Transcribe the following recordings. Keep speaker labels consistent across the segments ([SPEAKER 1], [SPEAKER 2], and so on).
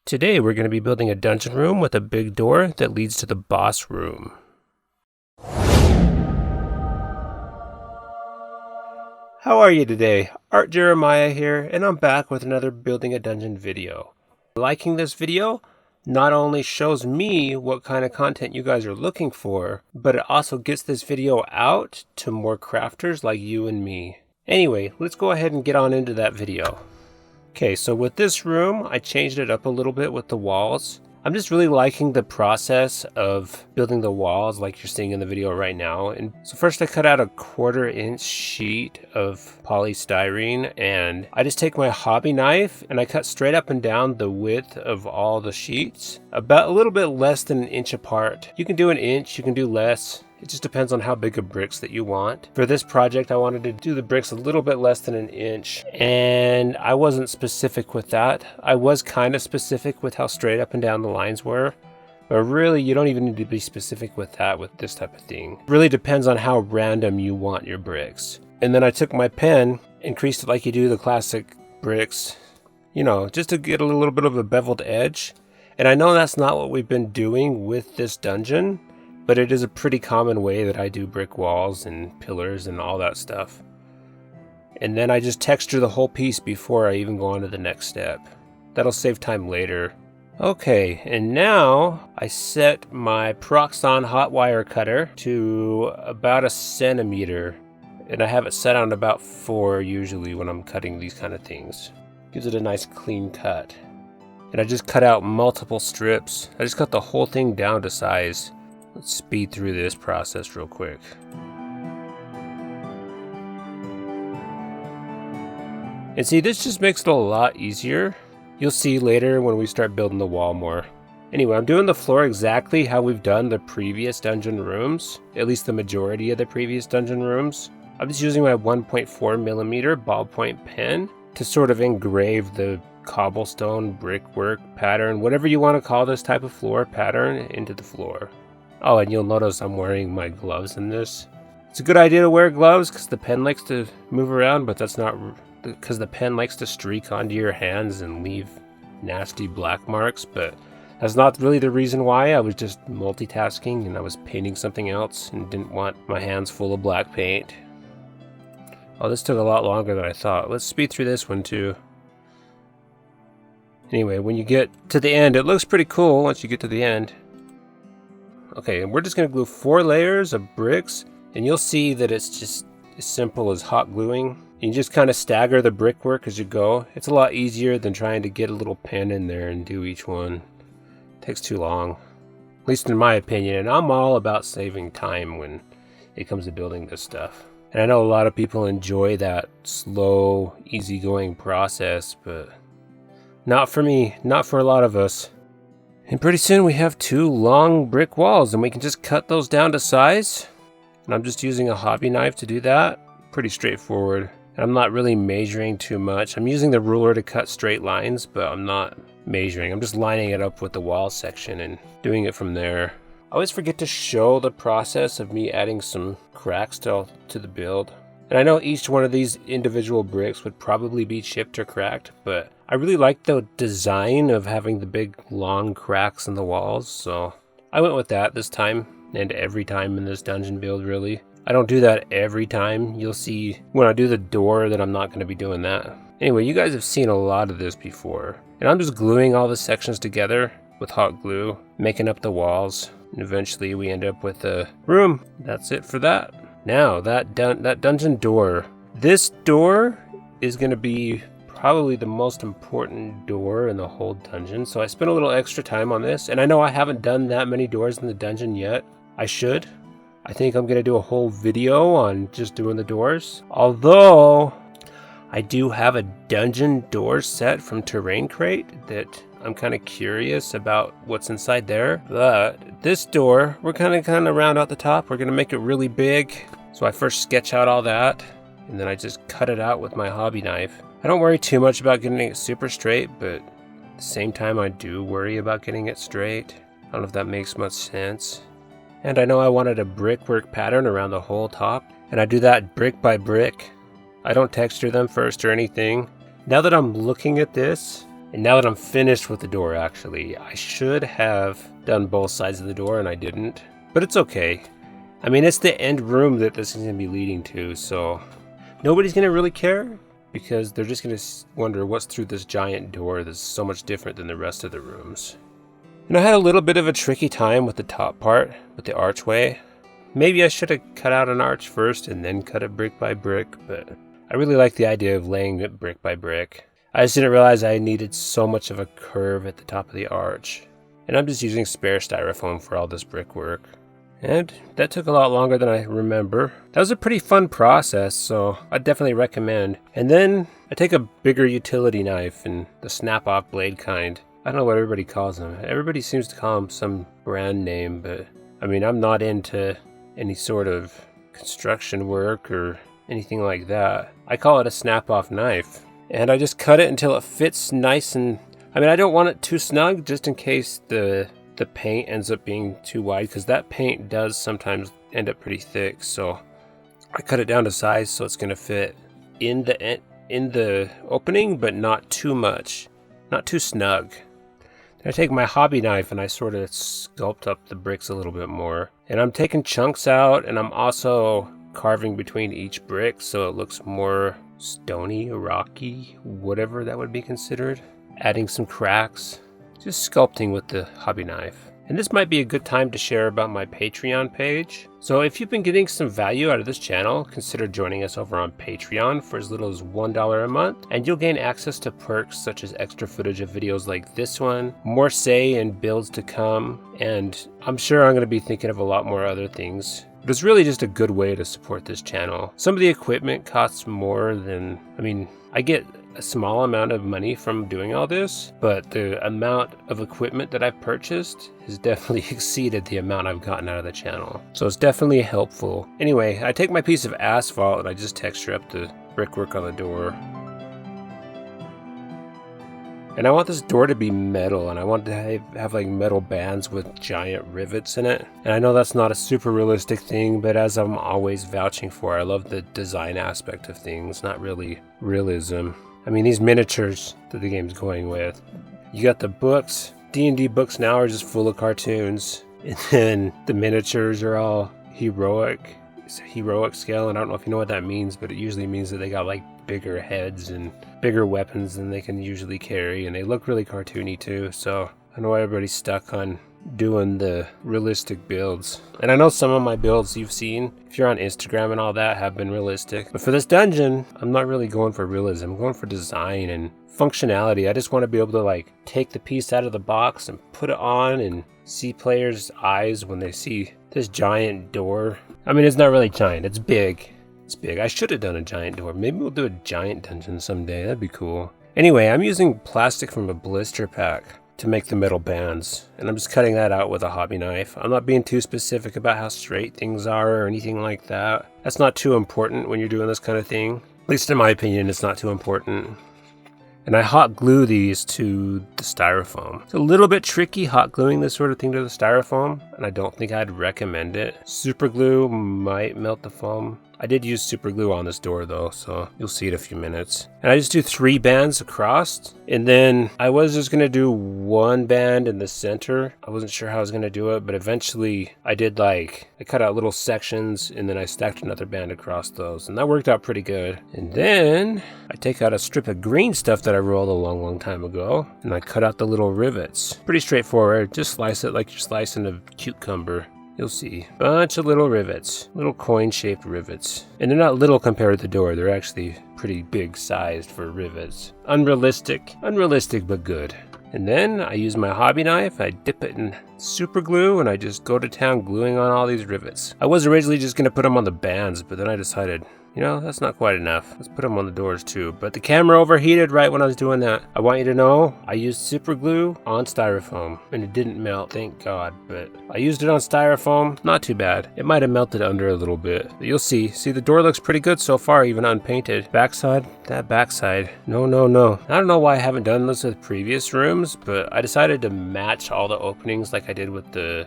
[SPEAKER 1] Today we're going to be building a dungeon room with a big door that leads to the boss room. How are you today? Art Jeremiah here, and I'm back with another Building a Dungeon video. Liking this video not only shows me what kind of content you guys are looking for, but it also gets this video out to more crafters like you and me. Anyway, let's go ahead and get on into that video. Okay, so with this room, I changed it up a little bit with the walls. I'm just really liking the process of building the walls like you're seeing in the video right now. And so first I cut out a 1/4 inch sheet of polystyrene, and I just take my hobby knife and I cut straight up and down the width of all the sheets, about a little bit less than 1 inch apart. You can do 1 inch, you can do less. It just depends on how big of bricks that you want. For this project, I wanted to do the bricks a little bit less than 1 inch, and I wasn't specific with that. I was kind of specific with how straight up and down the lines were, but really you don't even need to be specific with that with this type of thing. It really depends on how random you want your bricks. And then I took my pen, increased it like you do the classic bricks, you know, just to get a little bit of a beveled edge. And I know that's not what we've been doing with this dungeon, but it is a pretty common way that I do brick walls and pillars and all that stuff. And then I just texture the whole piece before I even go on to the next step. That'll save time later. Okay, and now I set my Proxxon Hotwire cutter to about 1 centimeter. And I have it set on about 4 usually when I'm cutting these kind of things. Gives it a nice clean cut. And I just cut out multiple strips. I just cut the whole thing down to size. Let's speed through this process real quick. And see, this just makes it a lot easier. You'll see later when we start building the wall more. Anyway, I'm doing the floor exactly how we've done the previous dungeon rooms, at least the majority of the previous dungeon rooms. I'm just using my 1.4 millimeter ballpoint pen to sort of engrave the cobblestone brickwork pattern, whatever you want to call this type of floor pattern, into the floor. Oh, and you'll notice I'm wearing my gloves in this. It's a good idea to wear gloves because the pen likes to move around, but that's not because the pen likes to streak onto your hands and leave nasty black marks, but that's not really the reason why. I was just multitasking and I was painting something else and didn't want my hands full of black paint. Oh, this took a lot longer than I thought. Let's speed through this one too. Anyway, when you get to the end, it looks pretty cool once you get to the end. Okay, and we're just going to glue 4 layers of bricks, and you'll see that it's just as simple as hot gluing. You just kind of stagger the brickwork as you go. It's a lot easier than trying to get a little pen in there and do each one. It takes too long, at least in my opinion, and I'm all about saving time when it comes to building this stuff. And I know a lot of people enjoy that slow, easygoing process, but not for me, not for a lot of us. And pretty soon we have 2 long brick walls and we can just cut those down to size. And I'm just using a hobby knife to do that. Pretty straightforward. And I'm not really measuring too much. I'm using the ruler to cut straight lines, but I'm not measuring. I'm just lining it up with the wall section and doing it from there. I always forget to show the process of me adding some cracks to the build. And I know each one of these individual bricks would probably be chipped or cracked, but I really like the design of having the big long cracks in the walls, so I went with that this time, and every time in this dungeon build really. I don't do that every time. You'll see when I do the door that I'm not going to be doing that. Anyway, you guys have seen a lot of this before, and I'm just gluing all the sections together with hot glue, making up the walls, and eventually we end up with a room. That's it for that. Now, that dungeon door. This door is going to be probably the most important door in the whole dungeon, so I spent a little extra time on this, and I know I haven't done that many doors in the dungeon yet. I should. I think I'm going to do a whole video on just doing the doors, although I do have a dungeon door set from Terrain Crate that I'm kind of curious about what's inside there. But this door, we're kind of round out the top. We're going to make it really big. So I first sketch out all that, and then I just cut it out with my hobby knife. I don't worry too much about getting it super straight, but at the same time I do worry about getting it straight. I don't know if that makes much sense. And I know I wanted a brickwork pattern around the whole top, and I do that brick by brick. I don't texture them first or anything. Now that I'm looking at this, And now that I'm finished with the door, actually, I should have done both sides of the door and I didn't. But it's okay. I mean, it's the end room that this is going to be leading to, so nobody's going to really care because they're just going to wonder what's through this giant door that's so much different than the rest of the rooms. And I had a little bit of a tricky time with the top part, with the archway. Maybe I should have cut out an arch first and then cut it brick by brick, but I really like the idea of laying it brick by brick. I just didn't realize I needed so much of a curve at the top of the arch. And I'm just using spare styrofoam for all this brickwork. And that took a lot longer than I remember. That was a pretty fun process, so I definitely recommend. And then I take a bigger utility knife and the snap-off blade kind. I don't know what everybody calls them. Everybody seems to call them some brand name, but I mean, I'm not into any sort of construction work or anything like that. I call it a snap-off knife. And I just cut it until it fits nice and... I mean, I don't want it too snug just in case the paint ends up being too wide, because that paint does sometimes end up pretty thick. So I cut it down to size so it's going to fit in the opening, but not too much, not too snug. Then I take my hobby knife and I sort of sculpt up the bricks a little bit more. And I'm taking chunks out, and I'm also carving between each brick so it looks more stony, rocky, whatever that would be considered. Adding some cracks. Just sculpting with the hobby knife. And this might be a good time to share about my Patreon page. So if you've been getting some value out of this channel, consider joining us over on Patreon for as little as $1 a month, and you'll gain access to perks such as extra footage of videos like this one, more say in builds to come, and I'm sure I'm going to be thinking of a lot more other things. But it's really just a good way to support this channel. Some of the equipment costs more than, I mean, I get a small amount of money from doing all this, but the amount of equipment that I've purchased has definitely exceeded the amount I've gotten out of the channel. So it's definitely helpful. Anyway, I take my piece of asphalt and I just texture up the brickwork on the door. And I want this door to be metal, and I want to have like metal bands with giant rivets in it. And I know that's not a super realistic thing, but as I'm always vouching for, I love the design aspect of things, not really realism. I mean, these miniatures that the game's going with. You got the books. D&D books now are just full of cartoons. And then the miniatures are all heroic. It's a heroic scale, and I don't know if you know what that means, but it usually means that they got like bigger heads and bigger weapons than they can usually carry, and they look really cartoony too. So I know everybody's stuck on doing the realistic builds, and I know some of my builds you've seen if you're on Instagram and all that have been realistic, but for this dungeon I'm not really going for realism. I'm going for design and functionality. I just want to be able to like take the piece out of the box and put it on and see players' eyes when they see this giant door. I mean, it's not really giant, it's big. It's big. I should have done a giant door. Maybe we'll do a giant dungeon someday. That'd be cool. Anyway, I'm using plastic from a blister pack to make the metal bands, and I'm just cutting that out with a hobby knife. I'm not being too specific about how straight things are or anything like that. That's not too important when you're doing this kind of thing. At least in my opinion, it's not too important. And I hot glue these to the styrofoam. It's a little bit tricky hot gluing this sort of thing to the styrofoam, and I don't think I'd recommend it. Super glue might melt the foam. I did use super glue on this door though, so you'll see it in a few minutes. And I just do 3 bands across, and then I was just gonna do 1 band in the center. I wasn't sure how I was gonna do it, but eventually I did I cut out little sections and then I stacked another band across those, and that worked out pretty good. And then I take out a strip of green stuff that I rolled a long time ago, and I cut out the little rivets. Pretty straightforward, just slice it like you're slicing a cucumber. You'll see. Bunch of little rivets. Little coin-shaped rivets. And they're not little compared to the door. They're actually pretty big sized for rivets. Unrealistic. Unrealistic, but good. And then I use my hobby knife. I dip it in super glue, and I just go to town gluing on all these rivets. I was originally just going to put them on the bands, but then I decided, you know, that's not quite enough. Let's put them on the doors too. But the camera overheated right when I was doing that. I want you to know I used super glue on styrofoam, and it didn't melt, thank God. But I used it on styrofoam, not too bad. It might have melted under a little bit, but you'll see. See, the door looks pretty good so far, even unpainted. Backside, that backside. No. I don't know why I haven't done this with previous rooms, but I decided to match all the openings like I did with the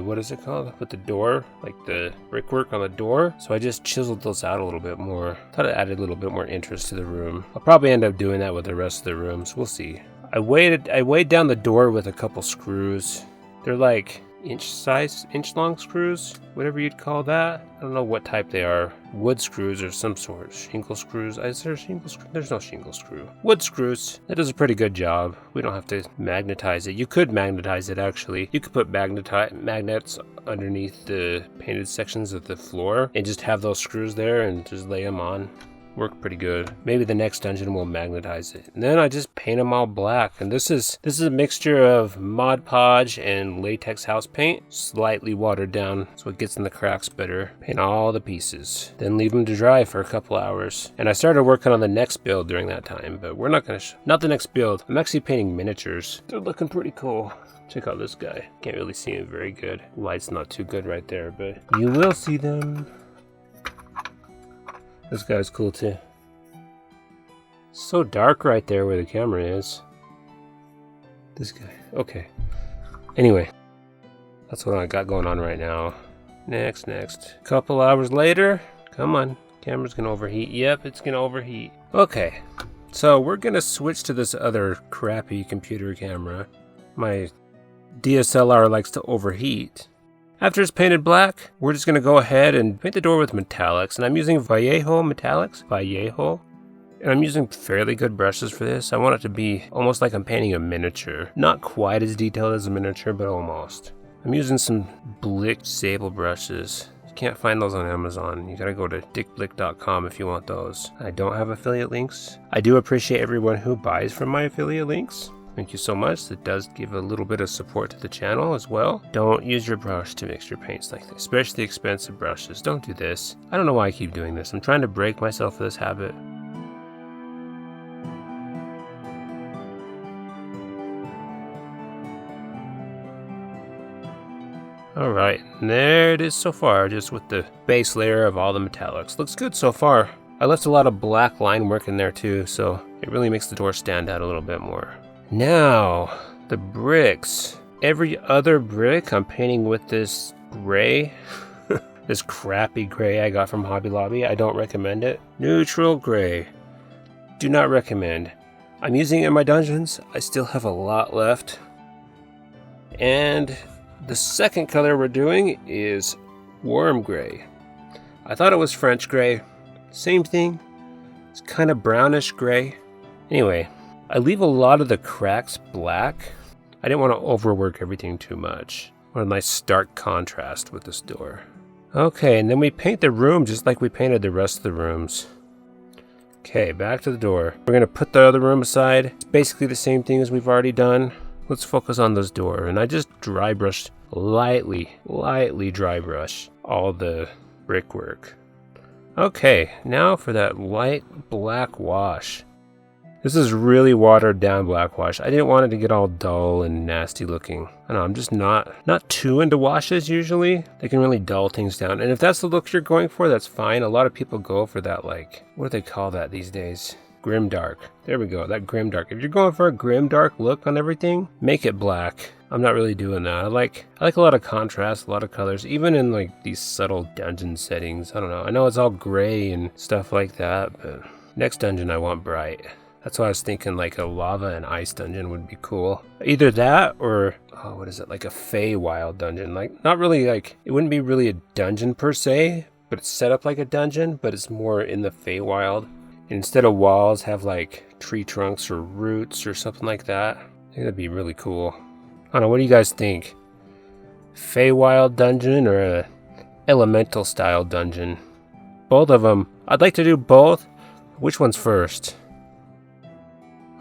[SPEAKER 1] what is it called? With the door, like the brickwork on the door. So I just chiseled those out a little bit more. Thought it added a little bit more interest to the room. I'll probably end up doing that with the rest of the rooms. We'll see. I weighed down the door with a couple screws. They're like inch long screws, whatever you'd call that. I don't know what type they are. Wood screws or some sort. Shingle screws. Is there a shingle screw? There's no shingle screw. Wood screws. That does a pretty good job. We don't have to magnetize it. You could magnetize it actually. You could put magnets underneath the painted sections of the floor and just have those screws there and just lay them on. Work pretty good. Maybe the next dungeon will magnetize it. And then I just paint them all black. And this is a mixture of Mod Podge and latex house paint, slightly watered down so it gets in the cracks better. Paint all the pieces, then leave them to dry for a couple hours. And I started working on the next build during that time, but we're not gonna not the next build. I'm actually painting miniatures. They're looking pretty cool. Check out this guy. Can't really see him very good. Light's not too good right there, but you will see them. This guy's cool too. So dark right there where the camera is. This guy. Okay. Anyway, that's what I got going on right now. Next. Couple hours later. Come on. Camera's gonna overheat. Yep, it's gonna overheat. Okay. So we're gonna switch to this other crappy computer camera. My DSLR likes to overheat. After it's painted black, we're just going to go ahead and paint the door with metallics. And I'm using Vallejo metallics. Vallejo. And I'm using fairly good brushes for this. I want it to be almost like I'm painting a miniature. Not quite as detailed as a miniature, but almost. I'm using some Blick sable brushes. You can't find those on Amazon. You gotta go to dickblick.com if you want those. I don't have affiliate links. I do appreciate everyone who buys from my affiliate links. Thank you so much. It does give a little bit of support to the channel as well. Don't use your brush to mix your paints like this, especially expensive brushes. Don't do this. I don't know why I keep doing this. I'm trying to break myself of this habit. Alright, there it is so far, just with the base layer of all the metallics. Looks good so far. I left a lot of black line work in there too, so it really makes the door stand out a little bit more. Now, the bricks. Every other brick I'm painting with this gray. This crappy gray I got from Hobby Lobby. I don't recommend it. Neutral gray. Do not recommend. I'm using it in my dungeons. I still have a lot left. And the second color we're doing is warm gray. I thought it was French gray. Same thing. It's kind of brownish gray. Anyway. I leave a lot of the cracks black. I didn't want to overwork everything too much. I want a nice stark contrast with this door. Okay, and then we paint the room just like we painted the rest of the rooms. Okay, back to the door. We're going to put the other room aside. It's basically the same thing as we've already done. Let's focus on this door. And I just dry brushed, lightly dry brush all the brickwork. Okay, now for that light black wash. This is really watered down black wash. I didn't want it to get all dull and nasty looking. I know, I'm just not too into washes usually. They can really dull things down. And if that's the look you're going for, that's fine. A lot of people go for that, like, what do they call that these days? Grimdark. There we go, that grimdark. If you're going for a grimdark look on everything, make it black. I'm not really doing that. I like a lot of contrast, a lot of colors, even in like these subtle dungeon settings. I don't know. I know it's all gray and stuff like that, but next dungeon I want bright. That's why I was thinking like a lava and ice dungeon would be cool. Either that or, oh, what is it? Like a Feywild dungeon. Like, not really like, it wouldn't be really a dungeon per se, but it's set up like a dungeon, but it's more in the Feywild. And instead of walls, have like tree trunks or roots or something like that. I think that'd be really cool. I don't know, what do you guys think? Feywild dungeon or a elemental style dungeon? Both of them. I'd like to do both. Which one's first?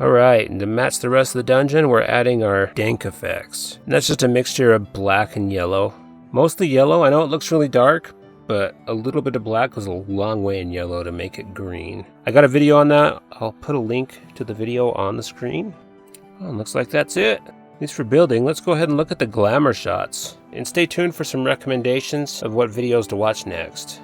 [SPEAKER 1] Alright, and to match the rest of the dungeon, we're adding our dank effects. And that's just a mixture of black and yellow. Mostly yellow. I know it looks really dark, but a little bit of black goes a long way in yellow to make it green. I got a video on that. I'll put a link to the video on the screen. Oh, looks like that's it. At least for building. Let's go ahead and look at the Glamor Shots. And stay tuned for some recommendations of what videos to watch next.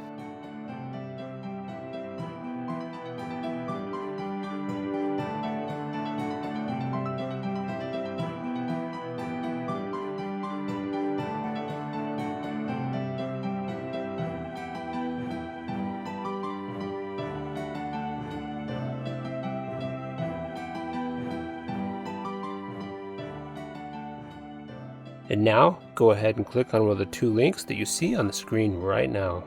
[SPEAKER 1] And now, go ahead and click on one of the two links that you see on the screen right now.